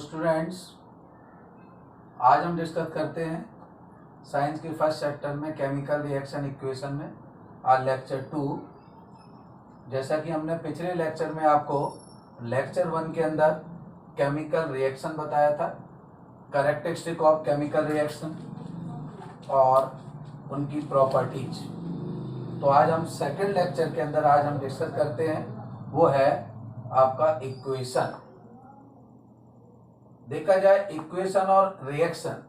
Students, आज हम discuss करते हैं साइंस के फर्स्ट चैप्टर में केमिकल रिएक्शन इक्वेशन में आज लेक्चर 2। जैसा कि हमने पिछले लेक्चर में आपको लेक्चर 1 के अंदर केमिकल रिएक्शन बताया था, कैरेक्टरिस्टिक ऑफ केमिकल रिएक्शन और उनकी प्रॉपर्टीज। तो आज हम सेकंड लेक्चर के अंदर आज हम डिस्कस करते हैं, वो है आपका इक्वेशन। देखा जाए इक्वेशन और रिएक्शन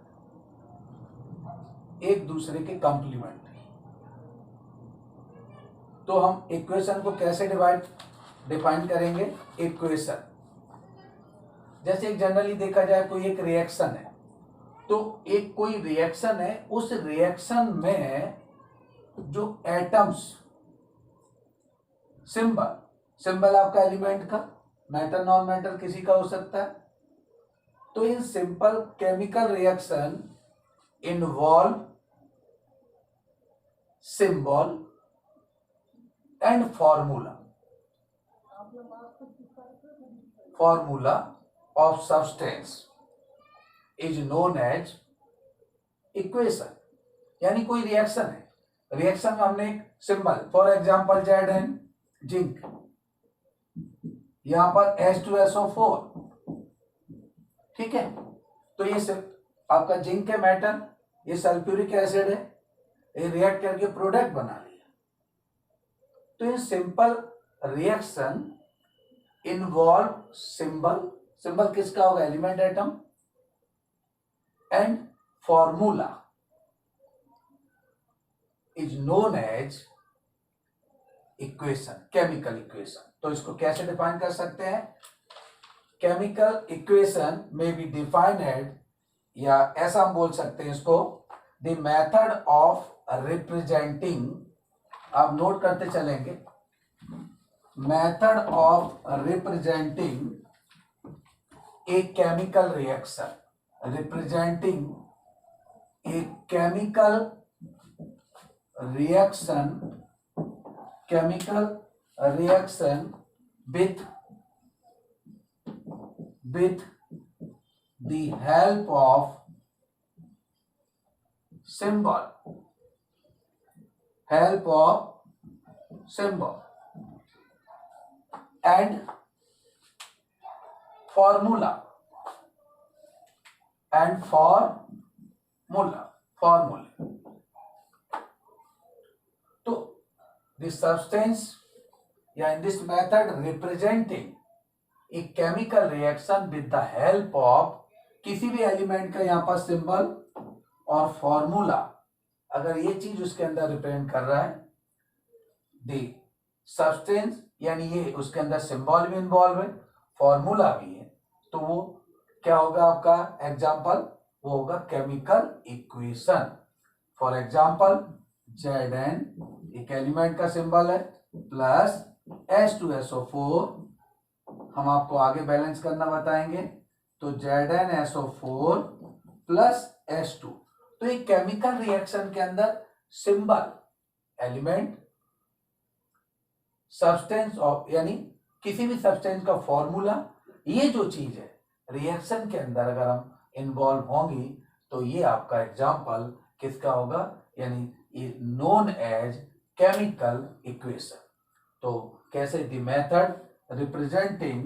एक दूसरे के कॉम्प्लीमेंट्री। तो हम इक्वेशन को कैसे डिफाइन करेंगे? इक्वेशन जैसे एक जनरली देखा जाए कोई एक रिएक्शन है, तो एक कोई रिएक्शन है, उस रिएक्शन में जो एटम्स सिंबल आपका एलिमेंट का, मैटर नॉन मैटर किसी का हो सकता है। तो in simple chemical reaction involve symbol and formula of substance is known as equation. यानी कोई रिएक्शन है, रिएक्शन में हमने एक symbol, for example Zn zinc, यहां पर H2SO4, ठीक है। तो ये आपका जिंक है मैटर, ये सल्फ्यूरिक एसिड है, ये रिएक्ट करके प्रोडक्ट बना लिया। तो ये सिंपल रिएक्शन इन्वॉल्व सिंबल किसका होगा? Element atom, and formula is known as equation, chemical equation. तो इसको कैसे डिफाइन कर सकते हैं? केमिकल इक्वेशन में बी डिफाइंड, या ऐसा हम बोल सकते हैं इसको, द मेथड ऑफ रिप्रेजेंटिंग। आप नोट करते चलेंगे, method of representing a chemical reaction, representing a chemical reaction with the help of symbol and formula तो this substance, या in this method representing एक chemical reaction with the help of किसी भी element का यहाँ पर सिंबल और formula, अगर ये चीज उसके अंदर रिप्रेजेंट कर रहा है, द सब्सटेंस, यानी ये उसके अंदर सिंबल भी इन्वॉल्व है, फॉर्मूला भी है, तो वो क्या होगा आपका एग्जाम्पल? वो होगा chemical equation. For example Zn एक एलिमेंट का सिंबल है, प्लस H2SO4, हम आपको आगे बैलेंस करना बताएंगे। तो ZnSO4 प्लस H2। तो एक केमिकल रिएक्शन के अंदर सिंबल, एलिमेंट, सब्सटेंस ऑफ, यानी किसी भी सब्सटेंस का फॉर्मूला, ये जो चीज है रिएक्शन के अंदर अगर हम इन्वॉल्व होंगी, तो ये आपका एग्जाम्पल किसका होगा? यानी ये नोन एज केमिकल इक्वेशन। तो कैसे? The method representing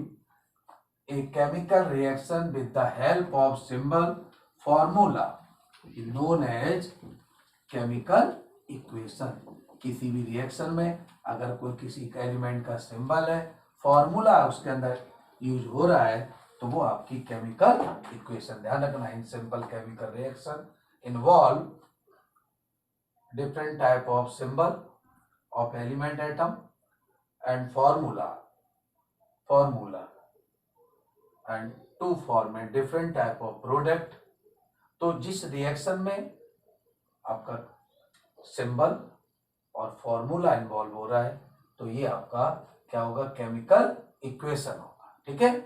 a chemical reaction with the help of symbol formula is known as chemical equation। किसी भी रिएक्शन में अगर कोई किसी एलिमेंट का सिंबल है, फॉर्मूला उसके अंदर यूज हो रहा है, तो वो आपकी केमिकल इक्वेशन। ध्यान रखना, इन simple chemical reaction involve different type of symbol of element atom and formula and to form a different type of product। तो जिस रिएक्शन में आपका सिंबल और फॉर्मूला इन्वॉल्व हो रहा है, तो ये आपका क्या होगा? केमिकल इक्वेशन होगा। ठीक है,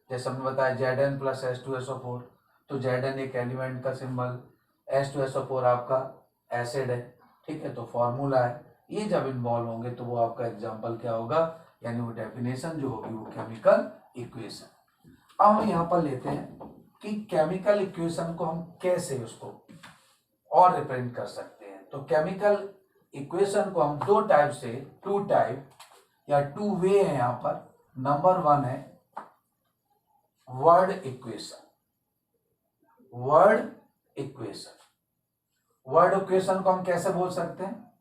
जैसे हमने बताया Zn प्लस H2SO4, तो Zn एक एलिमेंट का सिंबल, H2SO4 आपका एसिड है, ठीक है, तो फॉर्मूला है। ये जब इन्वॉल्व होंगे तो वो आपका एग्जाम्पल क्या होगा? यानी वो डेफिनेशन जो होगी वो केमिकल इक्वेशन। अब हम यहाँ पर लेते हैं कि केमिकल इक्वेशन को हम कैसे उसको और रिप्रेजेंट कर सकते हैं। तो केमिकल इक्वेशन को हम दो टाइप से, टू टाइप या टू वे है यहाँ पर। नंबर वन है word equation. Word equation, word equation को हम कैसे बोल सकते हैं?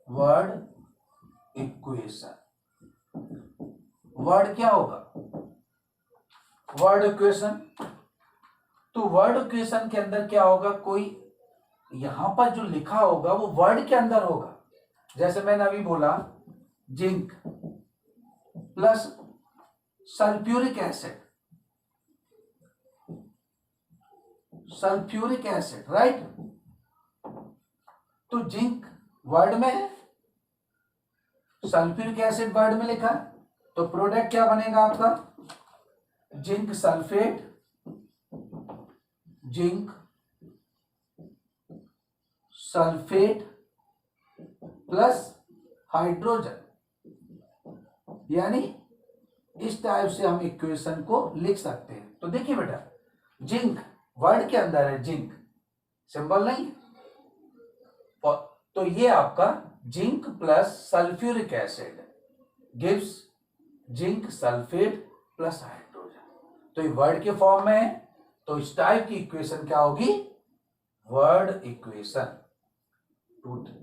वर्ड इक्वेशन, वर्ड क्या होगा? Word equation. तो वर्ड इक्वेशन के अंदर क्या होगा? कोई यहां पर जो लिखा होगा वो वर्ड के अंदर होगा। जैसे मैंने अभी बोला zinc plus sulphuric acid, sulphuric acid, right. तो जिंक वर्ड में है, सल्फ्यूरिक एसिड वर्ड में लिखा है, तो प्रोडक्ट क्या बनेगा आपका? Zinc sulphate, zinc sulphate plus hydrogen. यानी इस टाइप से हम इक्वेशन को लिख सकते हैं। तो देखिए बेटा, जिंक वर्ड के अंदर है, जिंक सिंबल नहीं, तो ये आपका zinc plus sulphuric acid gives zinc sulphate plus hydrogen. तो ये वर्ड के फॉर्म में है, तो इस टाइप की इक्वेशन क्या होगी? Word equation.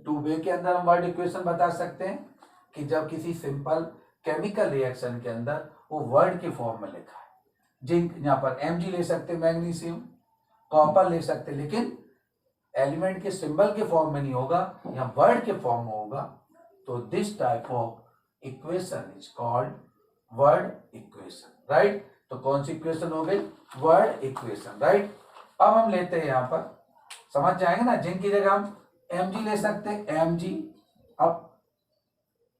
टू वे के अंदर हम वर्ड इक्वेशन बता सकते हैं कि जब किसी सिंपल केमिकल रिएक्शन के अंदर वो वर्ड के फॉर्म में लिखा है। जिंक यहां पर Mg ले सकते, मैग्नीशियम, कॉपर ले सकते, लेकिन एलिमेंट के सिंबल के फॉर्म में नहीं होगा, यहां वर्ड के फॉर्म में होगा। तो this type of equation is called word equation, right. तो कौन सी इक्वेशन हो गई? Word equation, right. अब हम लेते हैं यहां पर, समझ जाएंगे ना, जिंक की जगह हम Mg ले सकते हैं, Mg। अब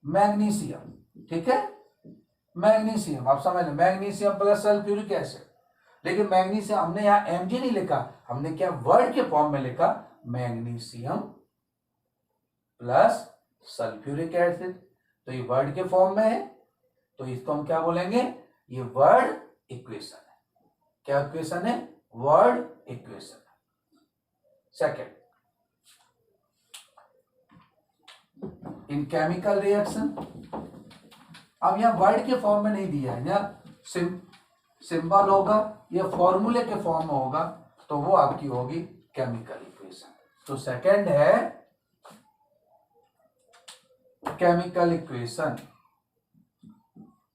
मैग्नीशियम, ठीक है, मैग्नीशियम आप समझ लें, मैग्नीशियम प्लस सल्फ्यूरिक एसिड। लेकिन मैग्नीशियम हमने यहां Mg नहीं लिखा, हमने क्या वर्ड के फॉर्म में लिखा? Magnesium plus sulphuric acid. तो ये वर्ड के फॉर्म में है, तो इसको हम क्या बोलेंगे? ये वर्ड इक्वेशन है। क्या इक्वेशन है? Word equation. सेकेंड, इन केमिकल रिएक्शन, अब यहां वर्ड के फॉर्म में नहीं दिया है, यहां सिंबल होगा या फॉर्मूले के फॉर्म में होगा, तो वो आपकी होगी केमिकल इक्वेशन। तो सेकंड है केमिकल इक्वेशन।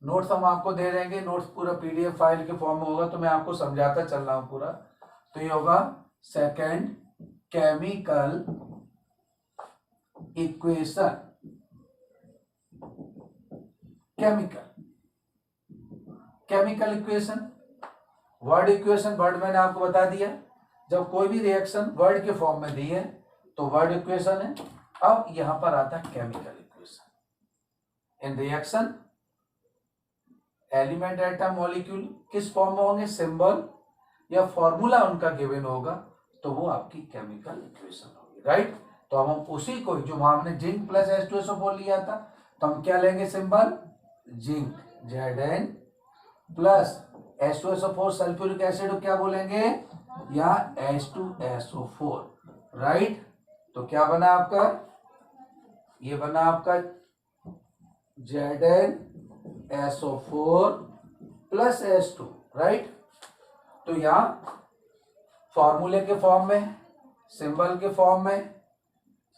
नोट्स हम आपको दे देंगे, नोट्स पूरा PDF फाइल के फॉर्म में होगा, तो मैं आपको समझाता चल रहा हूं पूरा। तो ये होगा second chemical equation. Chemical equation, word equation, word मैंने आपको बता दिया, जब कोई भी रिएक्शन वर्ड के फॉर्म में दी है तो वर्ड इक्वेशन है। अब यहां पर आता है केमिकल इक्वेशन। इन रिएक्शन एलिमेंट, एटम, मॉलिक्यूल किस फॉर्म में होंगे? सिंबल या फॉर्मूला उनका गिवन होगा, तो वो आपकी केमिकल इक्वेशन होगी, राइट। तो अब हम उसी को, जो हमने जिंक प्लस H2SO4 लिया था, तो हम क्या लेंगे? Symbol zinc Zn plus H2SO4 sulphuric acid को क्या बोलेंगे? या H2SO4, राइट। तो क्या बना आपका? ये बना आपका ZnSO4 प्लस H2, राइट। तो यहां फॉर्मूले के फॉर्म में, सिंबल के फॉर्म में,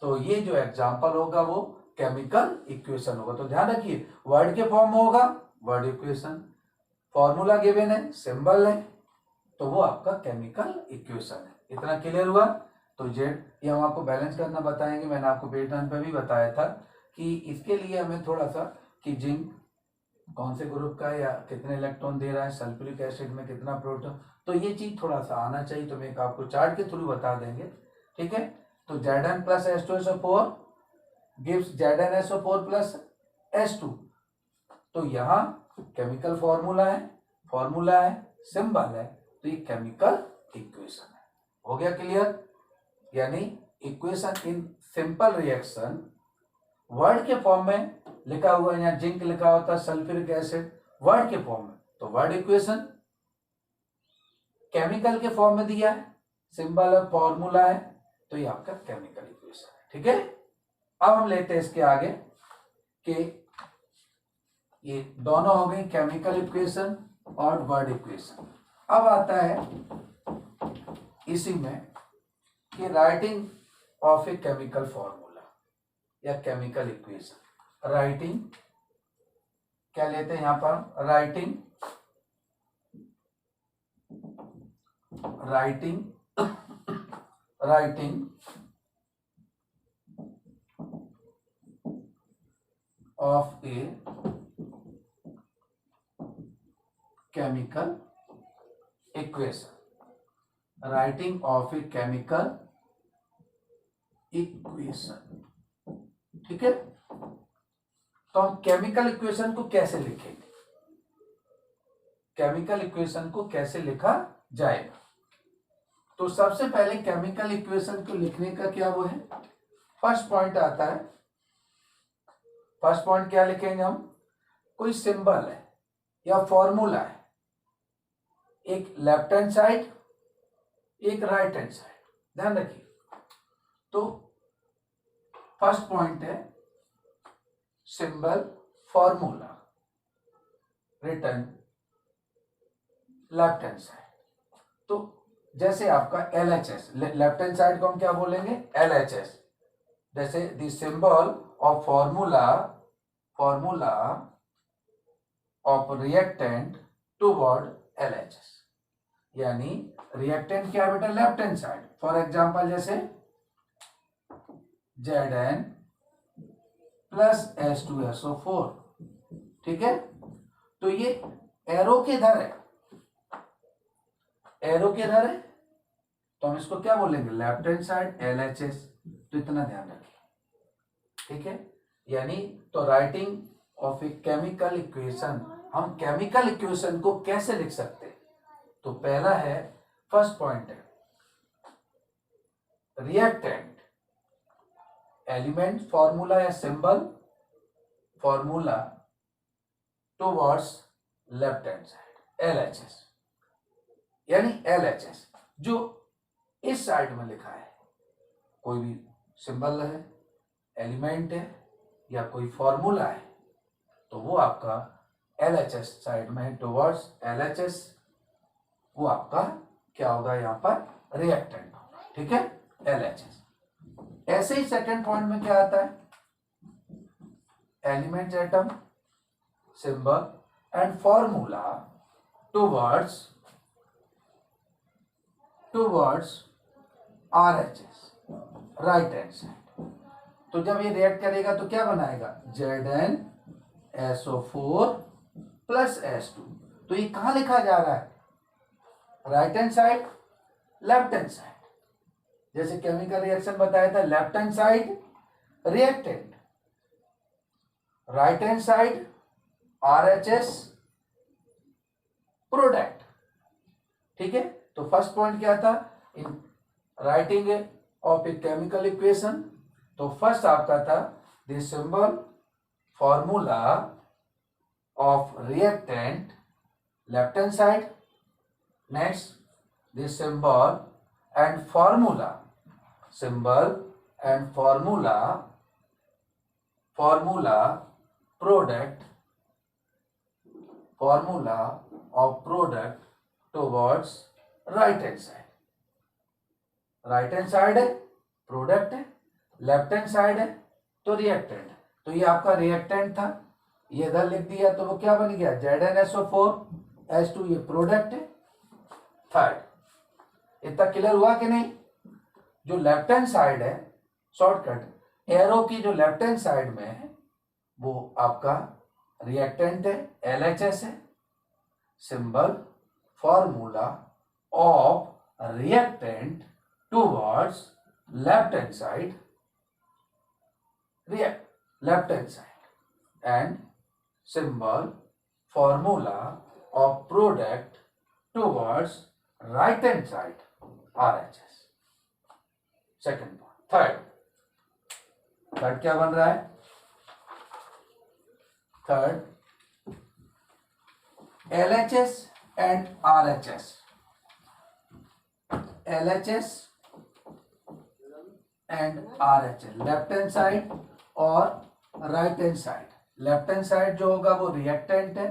तो ये जो एग्जांपल होगा वो केमिकल इक्वेशन होगा। तो ध्यान रखिए, वर्ड के फॉर्म में होगा वर्ड इक्वेशन, फॉर्मूला गिवन है, सिंबल है, तो वो आपका केमिकल इक्वेशन है। इतना क्लियर हुआ? तो जेड ये हम आपको बैलेंस करना बताएंगे। मैंने आपको पेज 9 पे भी बताया था कि इसके लिए हमें थोड़ा सा कि जिंक कौन से ग्रुप का है या कितने इलेक्ट्रॉन दे रहा है, सल्फ्यूरिक एसिड में कितना प्रोटॉन, तो ये चीज थोड़ा सा आना चाहिए। तो मैं आपको चार्ट के थ्रू बता देंगे, ठीक है। तो Zn plus H2SO4 gives ZnSO4 plus H2। तो यहाँ केमिकल फॉर्मूला है, सिंबल है, तो ये केमिकल इक्वेशन है। हो गया क्लियर? यानी equation in simple reaction word के फॉर्म में लिखा हुआ है, यहाँ जिंक लिखा होता है, सल्फ्यूरिक एसिड वर्ड के फॉर्म में, तो वर्ड इक्वेशन, केमिकल के फॉर्म में दिया है, सिंबल और फॉर्मूला है, तो ये आपका केमिकल इक्वेशन है। ठीक है, अब हम लेते हैं इसके आगे कि ये दोनों हो गई केमिकल इक्वेशन और वर्ड इक्वेशन। अब आता है इसी में कि writing of a chemical formula या केमिकल इक्वेशन। राइटिंग क्या लेते हैं यहां पर, writing of a chemical equation, writing of a chemical equation. ठीक है, तो हम केमिकल इक्वेशन को कैसे लिखेंगे, केमिकल इक्वेशन को कैसे लिखा जाएगा। तो सबसे पहले केमिकल इक्वेशन को लिखने का क्या वो है, फर्स्ट पॉइंट आता है। फर्स्ट पॉइंट क्या लिखेंगे हम, कोई सिंबल है या फॉर्मूला है, एक लेफ्ट हैंड साइड एक राइट हैंड साइड, ध्यान रखिए। तो फर्स्ट पॉइंट है symbol formula return left hand side. तो जैसे आपका LHS, लेफ्ट हैंड साइड को हम क्या बोलेंगे, LHS। जैसे the symbol of formula of reactant toward LHS, यानी रिएक्टेंट क्या है बेटा, left hand side. For example जैसे Zn प्लस H2SO4। ठीक है, तो ये एरो किधर है, एरो किधर है, तो हम इसको क्या बोलेंगे, लेफ्ट हैंड साइड LHS। तो इतना ध्यान रखिए। ठीक है, यानी तो writing of a chemical equation, हम केमिकल इक्वेशन को कैसे लिख सकते हैं। तो पहला है, फर्स्ट पॉइंट है रिएक्टेंट एलिमेंट फॉर्मूला या symbol formula towards left hand side LHS, यानी LHS जो इस साइड में लिखा है, कोई भी सिंबल है, एलिमेंट है या कोई फॉर्मूला है, तो वो आपका LHS साइड में टुवर्ड्स LHS, वो आपका क्या होगा, यहां पर रिएक्टेंट होगा। ठीक है, LHS। ऐसे ही सेकंड पॉइंट में क्या आता है, element atom symbol and formula towards RHS right hand side. तो जब ये रिएक्ट करेगा तो क्या बनाएगा, ZnSO4 प्लस H2। तो ये कहां लिखा जा रहा है, right hand side left hand side. जैसे केमिकल रिएक्शन बताया था, left hand side reactant, right hand side RHS product. ठीक है, तो फर्स्ट पॉइंट क्या था, in writing of a chemical equation, तो फर्स्ट आपका था the symbol formula of reactant left hand side, next the symbol and formula formula of product towards right hand side. Right hand side है product है, left hand side है तो reactant है। तो ये आपका रिएक्टेंट था, ये इधर लिख दिया तो वो क्या बन गया, ZnSO4 H2, ये प्रोडक्ट है। थर्ड, इतना क्लियर हुआ कि नहीं। जो लेफ्ट हैंड साइड है, शॉर्टकट, एरो की जो लेफ्ट हैंड साइड में है वो आपका रिएक्टेंट है, LHS है। Symbol formula of reactant towards left hand side and symbol formula of product towards right hand side RHS। Second point. Third क्या बन रहा है, third LHS and RHS, LHS and RHS, left hand side और right hand side. Left hand side जो होगा वो reactant है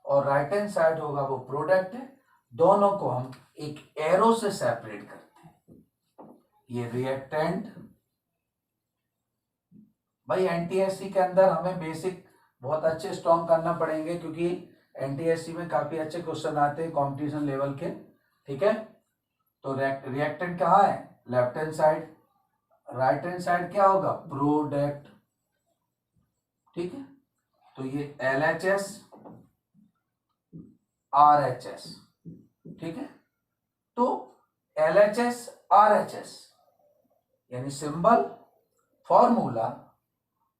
और राइट हैंड साइड होगा वो प्रोडक्ट है। दोनों को हम एक एरो से सेपरेट करते हैं। ये रिएक्टेंट, भाई एनटीएससी के अंदर हमें बेसिक बहुत अच्छे स्ट्रॉन्ग करना पड़ेंगे, क्योंकि एनटीएससी में काफी अच्छे क्वेश्चन आते हैं कंपटीशन लेवल के, ठीक है। तो रिएक्टेंट कहाँ है? Left hand side. Right hand side क्या होगा? प्रोडक्ट, ठीक है। तो ये LHS RHS, ठीक है। तो LHS RHS यानी symbol formula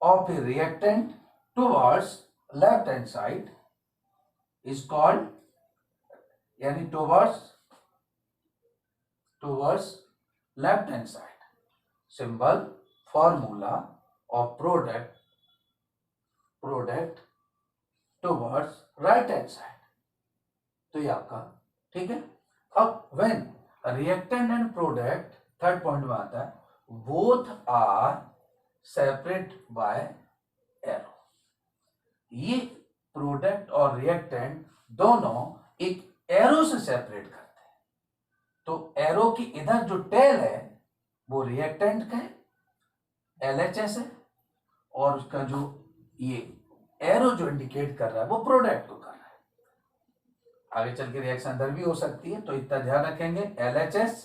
of a reactant towards left hand side is called, यानी towards left hand side, symbol formula of product towards right hand side. तो ये आपका, ठीक है। अब when reactant and product, third point में आता है, both are separate by arrow. ये प्रोडक्ट और रिएक्टेंट दोनों एक एरो से सेपरेट करते हैं। तो एरो की इधर जो टेल है वो रिएक्टेंट का है, LHS है, और उसका जो ये एरो जो इंडिकेट कर रहा है वो प्रोडक्ट को कर रहा है। आगे चल के रिएक्शन अंदर भी हो सकती है, तो इतना ध्यान रखेंगे। LHS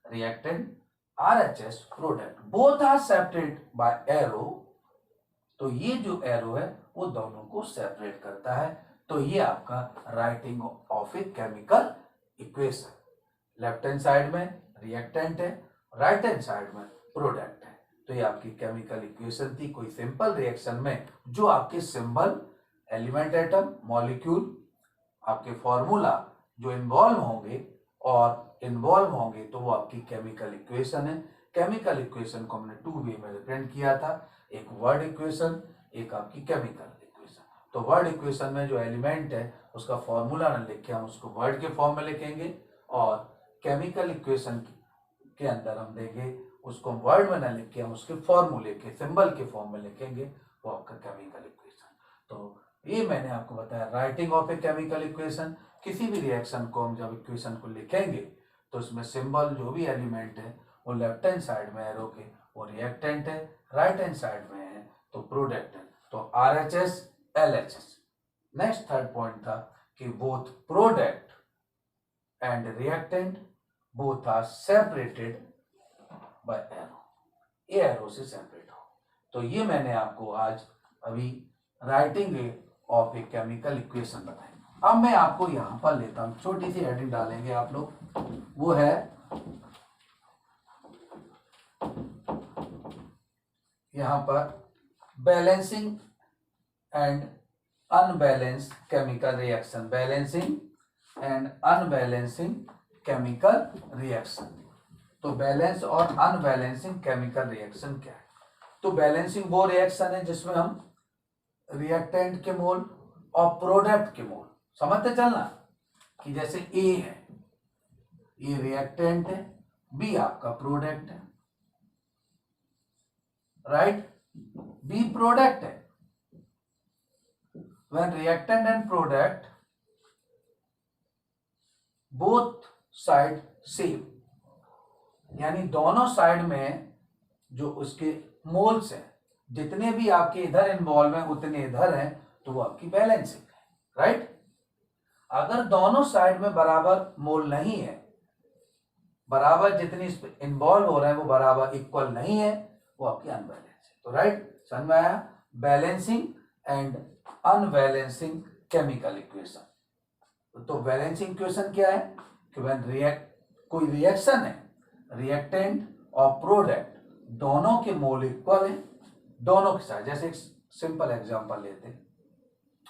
reactant, RHS product, both are separate by arrow. तो ये जो एरो है वो दोनों को सेपरेट करता है। तो ये आपका writing of a chemical equation, left hand side में रिएक्टेंट है, राइट हैंड साइड में प्रोडक्ट है। तो ये आपकी केमिकल इक्वेशन थी। कोई सिंपल रिएक्शन में जो आपके सिंबल, एलिमेंट, एटम, मॉलिक्यूल, आपके फॉर्मूला जो इन्वॉल्व होंगे तो वो आपकी केमिकल इक्वेशन है। केमिकल इक्वेशन को हमने 2 वे में रिप्रेजेंट किया था, एक वर्ड इक्वेशन, एक आपकी केमिकल इक्वेशन। तो वर्ड इक्वेशन में जो एलिमेंट है उसका फॉर्मूला न लिख के हम उसको वर्ड के फॉर्म में लिखेंगे, और केमिकल इक्वेशन के अंदर हम देंगे उसको वर्ड में न लिख के हम उसके फॉर्मूले के, सिंबल के फॉर्म में लिखेंगे, वो आपका केमिकल इक्वेशन। तो ये मैंने आपको बताया writing of a chemical equation. किसी भी रिएक्शन को हम जब इक्वेशन को लिखेंगे तो उसमें सिंबल जो भी एलिमेंट है वो लेफ्ट हैंड साइड में एरो के वो रिएक्टेंट है, राइट हैंड साइड में है तो प्रोडक्ट है। तो RHS LHS। Next third point था कि both product and reactant both are separated by arrow, ये एरो से सेपरेट हो। तो ये मैंने आपको आज अभी writing of a chemical equation बताई। अब मैं आपको यहां पर लेता हूं, छोटी सी हेडिंग डालेंगे आप लोग, वो है यहां पर balancing and unbalanced chemical reaction, balancing and unbalancing chemical reaction. तो बैलेंस और अनबैलेंसिंग केमिकल रिएक्शन क्या है? तो बैलेंसिंग वो रिएक्शन है जिसमें हम रिएक्टेंट के मोल और प्रोडक्ट के मोल समझते चलना, कि जैसे A है, ये रिएक्टेंट है, B आपका प्रोडक्ट है, राइट, B प्रोडक्ट है। when reactant and product both side same, यानी दोनों साइड में जो उसके मोल्स हैं, जितने भी आपके इधर इन्वॉल्व हैं उतने इधर हैं, तो वो आपकी बैलेंसिंग है, राइट। अगर दोनों साइड में बराबर मोल नहीं है, बराबर जितनी इन्वॉल्व हो रहे हैं वो बराबर इक्वल नहीं है, वो आपकी अनबैलेंस है। तो राइट, समझ में आया? Balancing and unbalancing chemical equation. तो बैलेंसिंग इक्वेशन क्या है कि व्हेन कोई रिएक्शन है, रिएक्टेंट और प्रोडक्ट दोनों के मोल इक्वल है, दोनों के साथ। जैसे एक सिंपल एग्जांपल लेते हैं,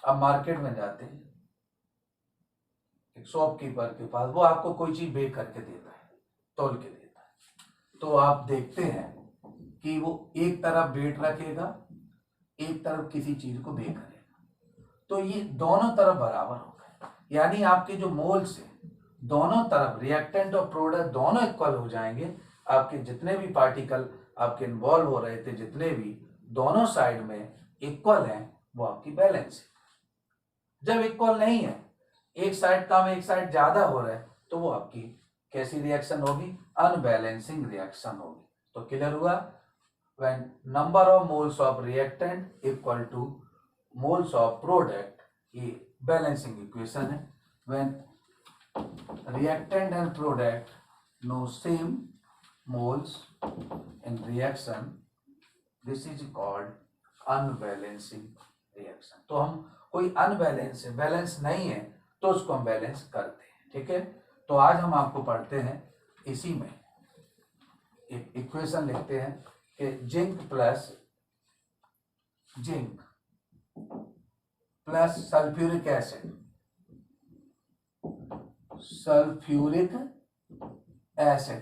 अब मार्केट में जाते हैं, एक शॉपकीपर के पास, वो आपको कोई चीज बेच करके देता है, तोल के देता है। तो आप देखते हैं कि वो एक तरफ वेट रखेगा, एक तरफ किसी चीज को बे करेगा, तो ये दोनों तरफ बराबर हो गए। यानी आपके जो मोल्स है दोनों तरफ रिएक्टेंट और प्रोडक्ट दोनों इक्वल हो जाएंगे। आपके जितने भी पार्टिकल आपके इन्वॉल्व हो रहे थे, जितने भी दोनों साइड में इक्वल हैं, वो आपकी बैलेंस है। जब इक्वल नहीं है, एक साइड कम एक साइड ज्यादा हो रहा है, तो वो आपकी कैसी रिएक्शन होगी? अनबैलेंसिंग रिएक्शन होगी। तो क्लियर हुआ? when number of moles of reactant equal to moles of product, ये बैलेंसिंग इक्वेशन है। when reactant and product no same moles in reaction, this is called unbalancing reaction। तो हम कोई unbalance है, balance नहीं है, तो उसको हम बैलेंस करते हैं। ठीक है, तो आज हम आपको पढ़ते हैं इसी में एक इक्वेशन लिखते हैं कि जिंक प्लस सल्फ्यूरिक एसिड,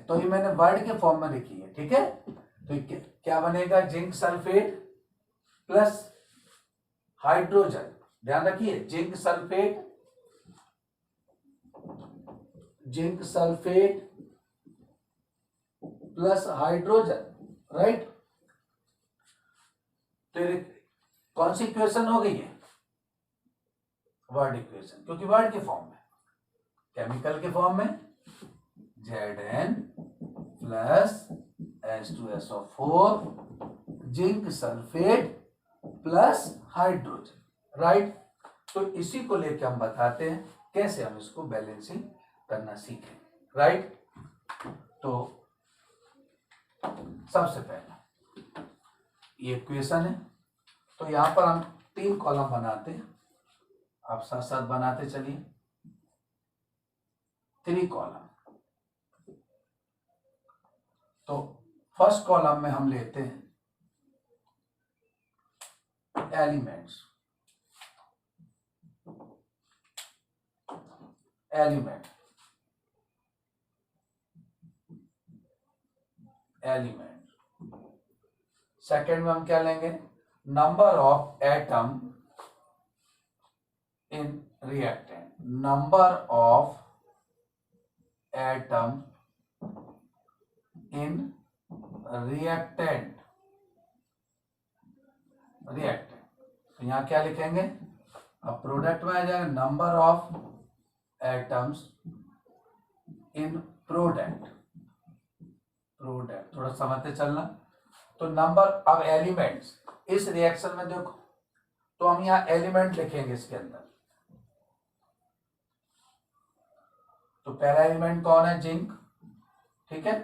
तो ये मैंने वर्ड के फॉर्म में लिखी है। ठीक है, तो क्या बनेगा? Zinc sulphate plus hydrogen. ध्यान रखिए, zinc sulphate plus hydrogen, right. तो ये कौन सी इक्वेशन हो गई है? वर्ड इक्वेशन, क्योंकि वर्ड के फॉर्म में, केमिकल के फॉर्म में Zn plus H2SO4 zinc sulphate plus hydrogen, right. तो इसी को लेकर हम बताते हैं कैसे हम इसको बैलेंसिंग करना सीखें, राइट। तो सबसे पहले ये इक्वेशन है, तो यहां पर हम 3 कॉलम बनाते हैं। आप साथ साथ बनाते चलिए। 3 कॉलम। तो फर्स्ट कॉलम में हम लेते हैं एलिमेंट। सेकेंड में हम क्या लेंगे? Number of atom in reactant. Number of atom in reactant. तो यहां क्या लिखेंगे? अब प्रोडक्ट में आ जाएगा number of atoms in product. थोड़ा समझते चलना। तो नंबर ऑफ एलिमेंट्स इस रिएक्शन में देखो, तो हम यहां एलिमेंट लिखेंगे इसके अंदर। तो पहला एलिमेंट कौन है? जिंक। ठीक है,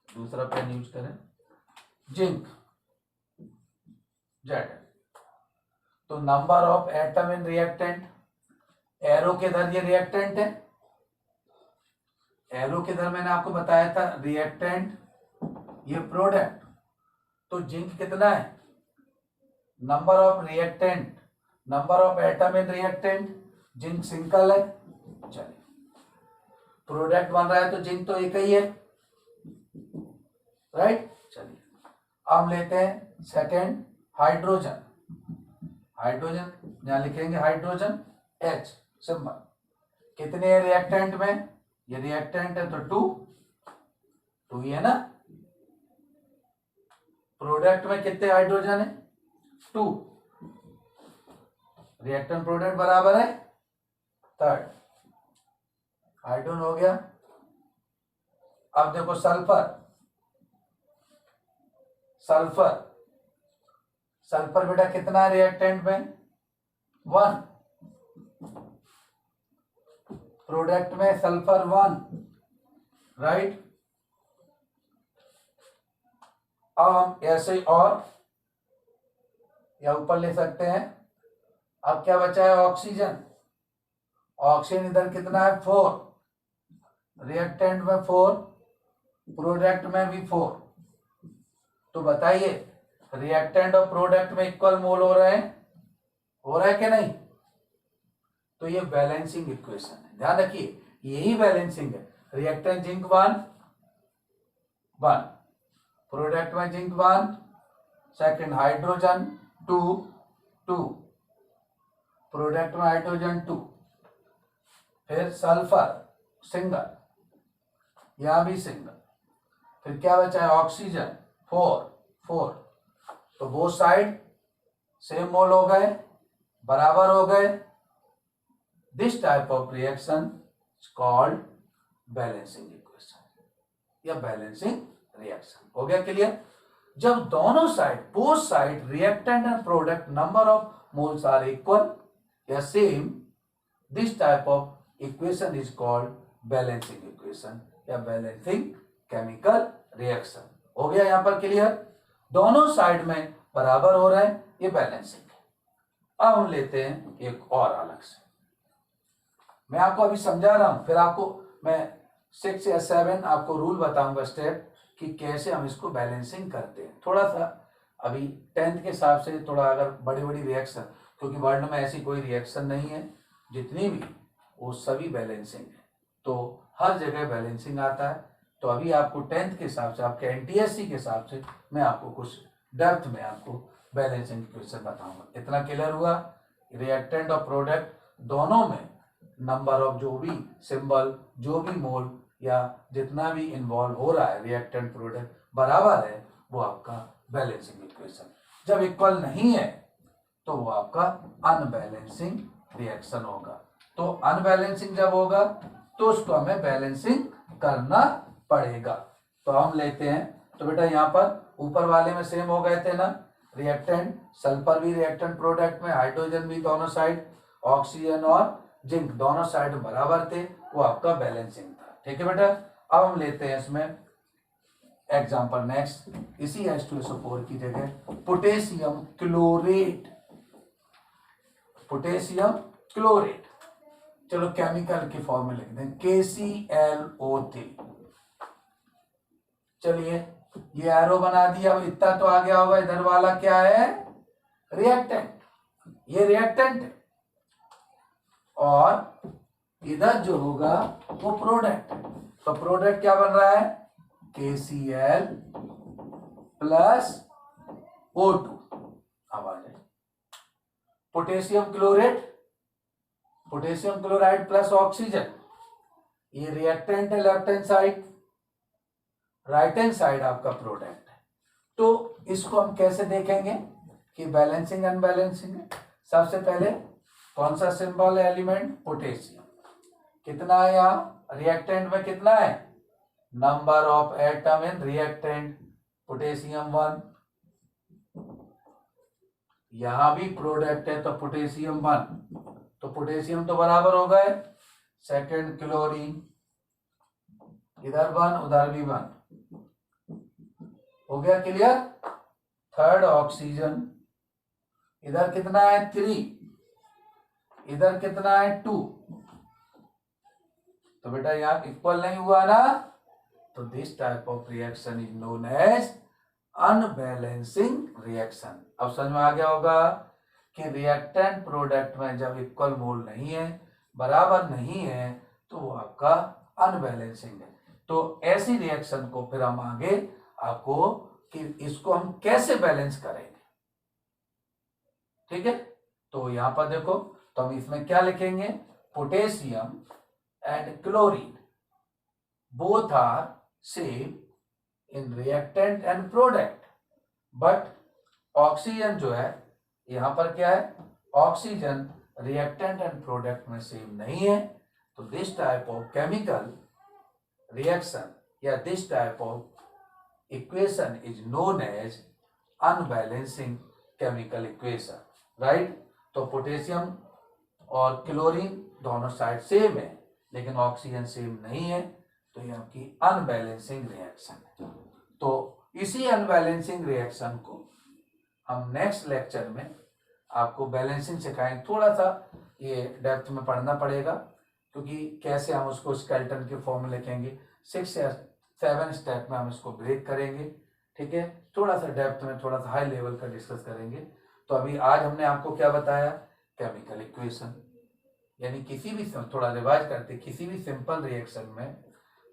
दूसरा पेन यूज करें, जिंक जेड। तो number of atom in reactant, arrow के इधर ये रिएक्टेंट है, एरो के इधर मैंने आपको बताया था रिएक्टेंट, ये प्रोडक्ट। तो जिंक कितना है? Number of reactant, number of atom in reactant, zinc single है। चलिए, प्रोडक्ट बन रहा है तो जिंक तो एक ही है, राइट। चलिए, अब लेते हैं सेकेंड हाइड्रोजन। यहां लिखेंगे हाइड्रोजन H सिंबल। कितने रिएक्टेंट में? ये रिएक्टेंट है तो 2 ही है ना। प्रोडक्ट में कितने हाइड्रोजन है? 2। रिएक्टेंट प्रोडक्ट बराबर है 3rd। हाइड्रोजन हो गया। अब देखो सल्फर बेटा कितना है रिएक्टेंट में? 1। प्रोडक्ट में सल्फर 1, राइट। अब हम ऐसे और या ऊपर ले सकते हैं। अब क्या बचा है? ऑक्सीजन। ऑक्सीजन इधर कितना है? 4। रिएक्टेंट में 4, प्रोडक्ट में भी 4। तो बताइए, रिएक्टेंट और प्रोडक्ट में इक्वल मोल हो रहे हैं? हो रहा है कि नहीं? तो ये बैलेंसिंग इक्वेशन है। ध्यान रखिए, यही बैलेंसिंग है। रिएक्टेंट जिंक 1, प्रोडक्ट में जिंक 1, सेकेंड हाइड्रोजन 2, प्रोडक्ट में हाइड्रोजन 2। फिर सल्फर सिंगल, यहां भी सिंगल, फिर क्या बचा है ऑक्सीजन 4, तो वो साइड सेम मोल हो गए, बराबर हो गए। This type of reaction is called balancing equation या बैलेंसिंग रिएक्शन। हो गया क्लियर? जब दोनों side, both side reactant and product number of moles are equal या same, this type of equation is called balancing equation या balancing chemical reaction. हो गया यहां पर क्लियर? दोनों साइड में बराबर हो रहे हैं, ये बैलेंसिंग है। अब हम लेते हैं एक और अलग से, मैं आपको अभी समझा रहा हूं, फिर आपको मैं 6 या 7 आपको रूल बताऊंगा स्टेप कि कैसे हम इसको बैलेंसिंग करते हैं। थोड़ा सा अभी 10th के हिसाब से थोड़ा अगर बड़ी बड़ी रिएक्शन, क्योंकि वर्ल्ड में ऐसी कोई रिएक्शन नहीं है, जितनी भी वो सभी बैलेंसिंग है, तो हर जगह बैलेंसिंग आता है। तो अभी आपको 10th के हिसाब से, आपके एनटीएससी के हिसाब से मैं आपको कुछ डेप्थ में आपको बैलेंसिंग इक्वेशन बताऊंगा। इतना क्लियर हुआ? रिएक्टेंट और प्रोडक्ट दोनों में नंबर ऑफ जो भी सिंबल, जो भी मोल या जितना भी इन्वॉल्व हो रहा है रिएक्टेंट प्रोडक्ट बराबर है, वो आपका बैलेंसिंग इक्वेशन। जब इक्वल नहीं है तो वो आपका अनबैलेंसिंग रिएक्शन होगा। तो अनबैलेंसिंग जब होगा तो उसको हमें बैलेंसिंग करना पड़ेगा। तो हम लेते हैं, तो बेटा यहाँ पर ऊपर वाले में सेम हो गए थे ना, रिएक्टेंट सल्फर भी रिएक्टेंट प्रोडक्ट में, हाइड्रोजन भी दोनों साइड, ऑक्सीजन और जिंक दोनों साइड बराबर थे, वो आपका बैलेंसिंग था। ठीक है बेटा? अब हम लेते हैं इसमें एग्जांपल नेक्स्ट, इसी H2SO4 की जगह पोटेशियम क्लोरेट, पोटेशियम क्लोरेट, चलो केमिकल की फॉर्म में लिख दें KClO3। चलिए ये एरो बना दिया, अब इतना तो आ गया होगा, इधर वाला क्या है रिएक्टेंट, ये रिएक्टेंट है, और इधर जो होगा वो प्रोडक्ट है। तो प्रोडक्ट क्या बन रहा है KCl प्लस O2। अब आ जाए potassium chlorate, potassium chloride plus oxygen, ये रिएक्टेंट है left hand side, right hand side आपका प्रोडक्ट है। तो इसको हम कैसे देखेंगे कि बैलेंसिंग अनबैलेंसिंग है? सबसे पहले कौन सा सिंबल है एलिमेंट? पोटेशियम। कितना है यहाँ रिएक्टेंट में, कितना है number of atom in reactant, potassium 1। यहां भी प्रोडक्ट है तो पोटेशियम 1, तो पोटेशियम तो बराबर हो गए। सेकंड क्लोरीन, इधर 1 उधर भी 1, हो गया क्लियर? थर्ड ऑक्सीजन, इधर कितना है 3, इधर कितना है 2, तो बेटा यहां इक्वल नहीं हुआ ना, तो this type of reaction is known as unbalancing reaction. अब समझ में आ गया होगा कि रिएक्टेंट प्रोडक्ट में जब इक्वल मोल नहीं है, बराबर नहीं है, तो वो आपका अनबैलेंसिंग है। तो ऐसी रिएक्शन को फिर हम आगे आपको कि इसको हम कैसे बैलेंस करेंगे, ठीक है? तो यहां पर देखो, तो हम इसमें क्या लिखेंगे, potassium and chlorine both are same in reactant and product, but oxygen जो है यहां पर क्या है, ऑक्सीजन रिएक्टेंट एंड प्रोडक्ट में सेम नहीं है। तो this type of chemical reaction या this type of equation is known as unbalancing chemical equation, right? तो पोटेशियम और क्लोरीन दोनों साइड सेम है, लेकिन ऑक्सीजन सेम नहीं है, तो ये आपकी अनबैलेंसिंग रिएक्शन है। तो इसी अनबैलेंसिंग रिएक्शन को हम नेक्स्ट लेक्चर में आपको बैलेंसिंग सिखाएंगे। थोड़ा सा ये डेप्थ में पढ़ना पड़ेगा, क्योंकि कैसे हम उसको स्केलेटन के फॉर्म में लिखेंगे, 6 या 7 स्टेप में हम इसको ब्रेक करेंगे, ठीक है? थोड़ा सा डेप्थ में, थोड़ा सा हाई लेवल का डिस्कस करेंगे। तो अभी आज हमने आपको क्या बताया, केमिकल इक्वेशन, यानी किसी भी, थोड़ा रिवाइज करते, किसी भी सिंपल रिएक्शन में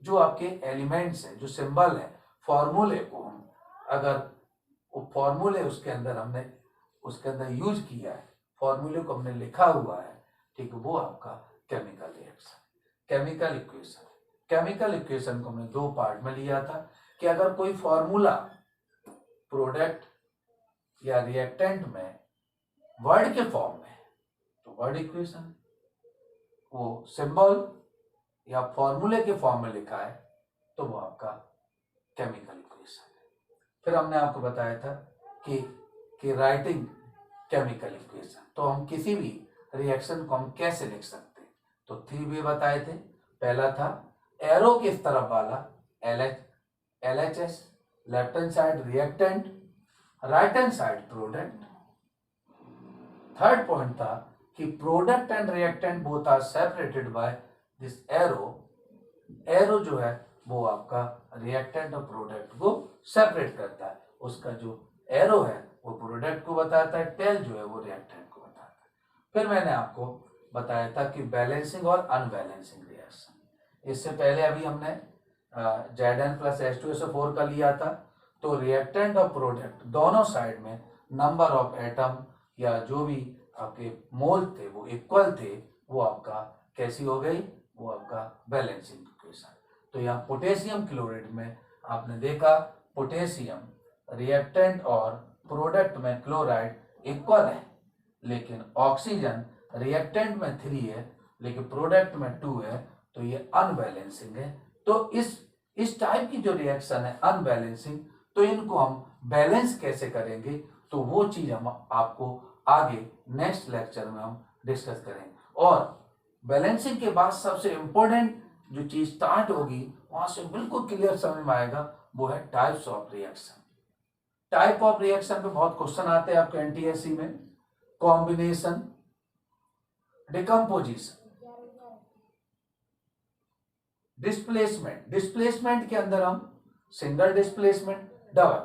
जो आपके एलिमेंट्स है, जो सिंबल है, फॉर्मूले को हम अगर वो फॉर्मूले उसके अंदर हमने उसके अंदर यूज किया है, फॉर्मूले को हमने लिखा हुआ है, ठीक है, वो आपका chemical reaction. Chemical equation. Chemical equation को हमने दो पार्ट में लिया था कि अगर कोई फॉर्मूला प्रोडक्ट या रिएक्टेंट में वर्ड के फॉर्म में है तो वर्ड इक्वेशन, वो सिंबल या फॉर्मूले के फॉर्म में लिखा है तो वो आपका केमिकल इक्वेशन है। फिर हमने आपको बताया था कि राइटिंग केमिकल इक्वेशन, तो हम किसी भी रिएक्शन को हम कैसे लिख सकते हैं, तो 3 वे बताए थे। पहला था एरो किस तरफ वाला, LHS, left hand side reactant, right hand side product. Third point था कि product and reactant both are separated by this arrow जो है वो आपका रिएक्टेंट और प्रोडक्ट को सेपरेट करता है। उसका जो एरो है वो प्रोडक्ट को बताता है, टेल जो है वो रिएक्टेंट को बताता है। फिर मैंने आपको बताया था कि बैलेंसिंग और अनबैलेंसिंग रिएक्शन। इससे पहले अभी हमने Zn+H2SO4 का लिया था, तो रिएक्टेंट और प्रोडक्ट दोनों साइड में नंबर ऑफ एटम या जो भी आपके मोल थे वो इक्वल थे, वो आपका कैसी हो गई, वो आपका बैलेंसिंग इक्वेशन। तो यहाँ पोटेशियम क्लोराइड में आपने देखा पोटेशियम रिएक्टेंट और प्रोडक्ट में क्लोराइड इक्वल है, लेकिन ऑक्सीजन रिएक्टेंट में 3 है लेकिन प्रोडक्ट में 2 है, तो ये अनबैलेंसिंग है। तो इस टाइप की जो रिएक्शन है अनबैलेंसिंग, तो इनको हम बैलेंस कैसे करेंगे, तो वो चीज हम आपको आगे नेक्स्ट लेक्चर में हम डिस्कस करेंगे। और बैलेंसिंग के बाद सबसे इंपॉर्टेंट जो चीज स्टार्ट होगी वहां से बिल्कुल क्लियर समझ में आएगा, वो है types of reaction. Type of reaction पे बहुत क्वेश्चन आते हैं आपके एनटीएससी में। Combination, decomposition, displacement. डिस्प्लेसमेंट के अंदर हम सिंगल डिस्प्लेसमेंट, डबल,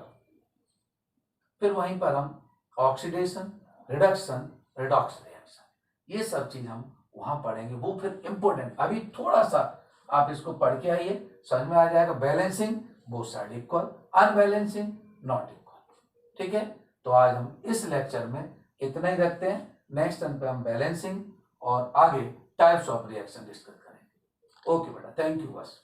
फिर वहीं पर हम ऑक्सीडेशन, रिडक्शन, रिडॉक्स रिएक्शन, ये सब चीज हम वहां पढ़ेंगे। वो फिर इंपॉर्टेंट, अभी थोड़ा सा आप इसको पढ़ के आइए, समझ में आ जाएगा। Balancing both side equal, unbalancing not equal. ठीक है, तो आज हम इस लेक्चर में इतना ही रखते हैं। नेक्स्ट टाइम पे हम बैलेंसिंग और आगे टाइप्स ऑफ रिएक्शन डिस्कस करेंगे। ओके बेटा, थैंक यू बस।